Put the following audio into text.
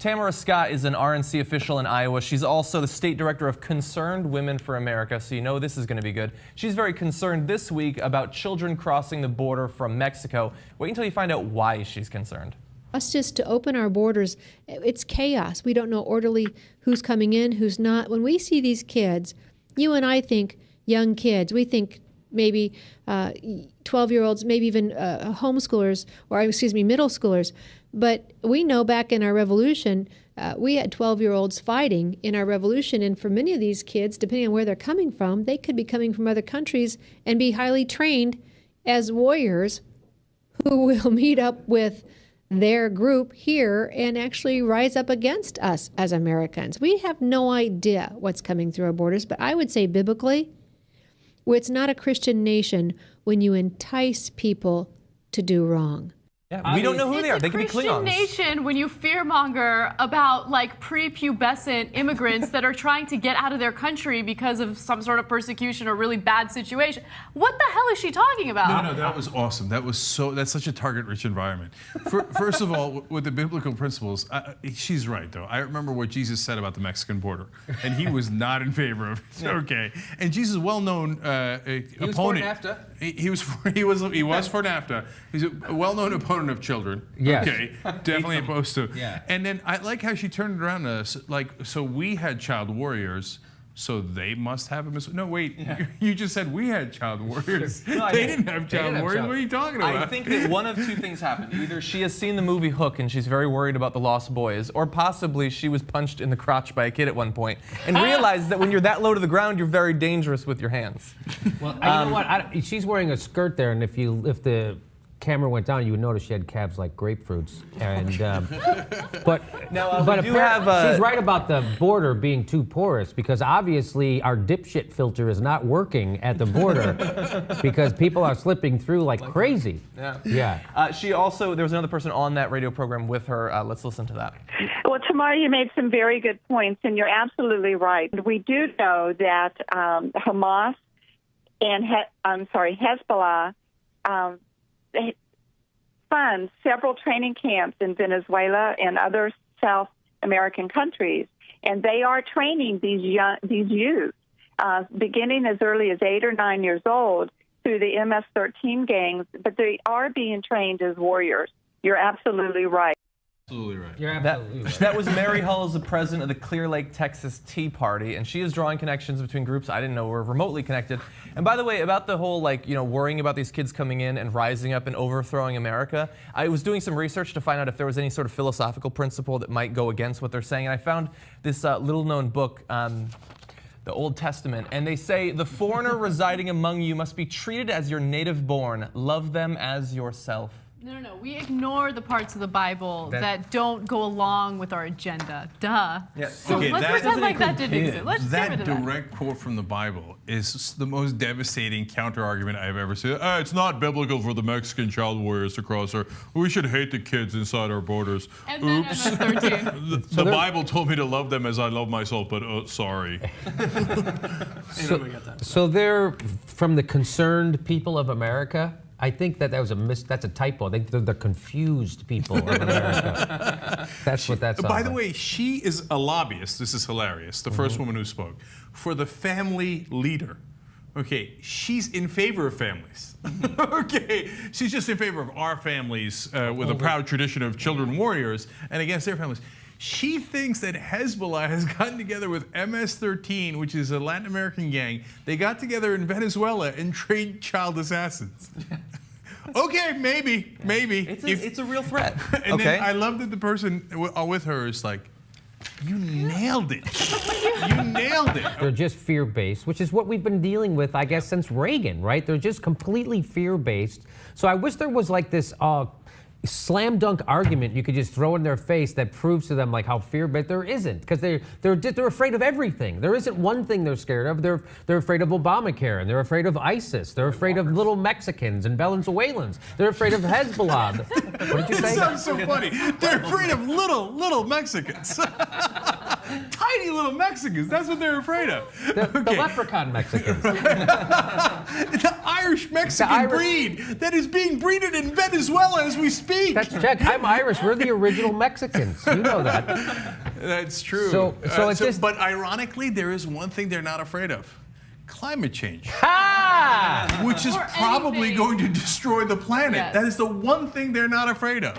Tamara Scott is an RNC official in Iowa. She's also the state director of Concerned Women for America, so you know this is going to be good. She's very concerned this week about children crossing the border from Mexico. Wait until you find out why she's concerned. Us just to open our borders, it's chaos. We don't know orderly who's coming in, who's not. When we see these kids, you and I think young kids, we think maybe 12-year-olds, maybe even homeschoolers, or middle schoolers. But we know back in our revolution, we had 12-year-olds fighting in our revolution. And for many of these kids, depending on where they're coming from, they could be coming from other countries and be highly trained as warriors who will meet up with their group here and actually rise up against us as Americans. We have no idea what's coming through our borders, but I would say biblically, it's not a Christian nation when you entice people to do wrong. Yeah, we don't know who they are. They could be Klingons. It's a Christian nation when you fearmonger about like prepubescent immigrants that are trying to get out of their country because of some sort of persecution or really bad situation. What the hell is she talking about? No, that was awesome. That's such a target-rich environment. First of all, with the biblical principles, she's right though. I remember what Jesus said about the Mexican border, and he was not in favor of it. Okay, and Jesus' well-known opponent. He was for NAFTA. He was for NAFTA. He's a well-known opponent of children. Yes. Okay, definitely opposed to. Yeah. And then I like how she turned it around to us. Like, so we had child warriors, so they must have a No, wait. Yeah. You just said we had child warriors. No, they didn't have child warriors. What are you talking about? I think that one of two things happened. Either she has seen the movie Hook and she's very worried about the lost boys, or possibly she was punched in the crotch by a kid at one point and realized that when you're that low to the ground, you're very dangerous with your hands. Well, you know what? She's wearing a skirt there, and if the camera went down, you would notice she had calves like grapefruits. And but now, she's right about the border being too porous, because obviously our dipshit filter is not working at the border because people are slipping through like crazy. Yeah. She also, there was another person on that radio program with her. Let's listen to that. Well, Tamara, you made some very good points, and you're absolutely right. We do know that Hamas and Hezbollah funds several training camps in Venezuela and other South American countries, and they are training these youth, beginning as early as 8 or 9 years old through the MS-13 gangs, but they are being trained as warriors. You're absolutely right. Absolutely right. You're absolutely right. That was Mary Hull, the president of the Clear Lake, Texas Tea Party, and she is drawing connections between groups I didn't know were remotely connected. And by the way, about the whole worrying about these kids coming in and rising up and overthrowing America, I was doing some research to find out if there was any sort of philosophical principle that might go against what they're saying, and I found this little-known book, the Old Testament, and they say, "The foreigner residing among you must be treated as your native born. Love them as yourself." No. We ignore the parts of the Bible that don't go along with our agenda. Duh. Yeah. So let's pretend like that didn't exist. Let's get rid That of that. direct quote from the Bible is the most devastating counter-argument I've ever seen. It's not biblical for the Mexican child warriors to cross, or we should hate the kids inside our borders. And then MS-13. The Bible told me to love them as I love myself, but sorry. So they're from the concerned people of America. I think that was that's a typo. I think they're the confused people of America. That's what that's. By the way, she is a lobbyist. This is hilarious. The first woman who spoke for the family leader. Okay, she's in favor of families. Okay, she's just in favor of our families with a proud tradition of children warriors and against their families. She thinks that Hezbollah has gotten together with MS-13, which is a Latin American gang. They got together in Venezuela and trained child assassins. Okay, maybe. It's a real threat. And then I love that the person with her is like, you nailed it. You nailed it. They're just fear-based, which is what we've been dealing with, I guess, since Reagan, right? They're just completely fear-based. So I wish there was like this slam dunk argument you could just throw in their face that proves to them like how fear-based. There isn't, because they're afraid of everything. There isn't one thing they're scared of. They're afraid of Obamacare, and they're afraid of ISIS. They're afraid of little Mexicans and Venezuelans. They're afraid of Hezbollah. What did you say? It sounds so funny. They're afraid of little Mexicans. Tiny little Mexicans. That's what they're afraid of. The leprechaun Mexicans. The Irish Mexican breed that is being breeded in Venezuela as we speak. That's check. I'm Irish. We're the original Mexicans. You know that. That's true. But ironically, there is one thing they're not afraid of. Climate change. Ha! Which is Or probably anything. going to destroy the planet. Yes. That is the one thing they're not afraid of.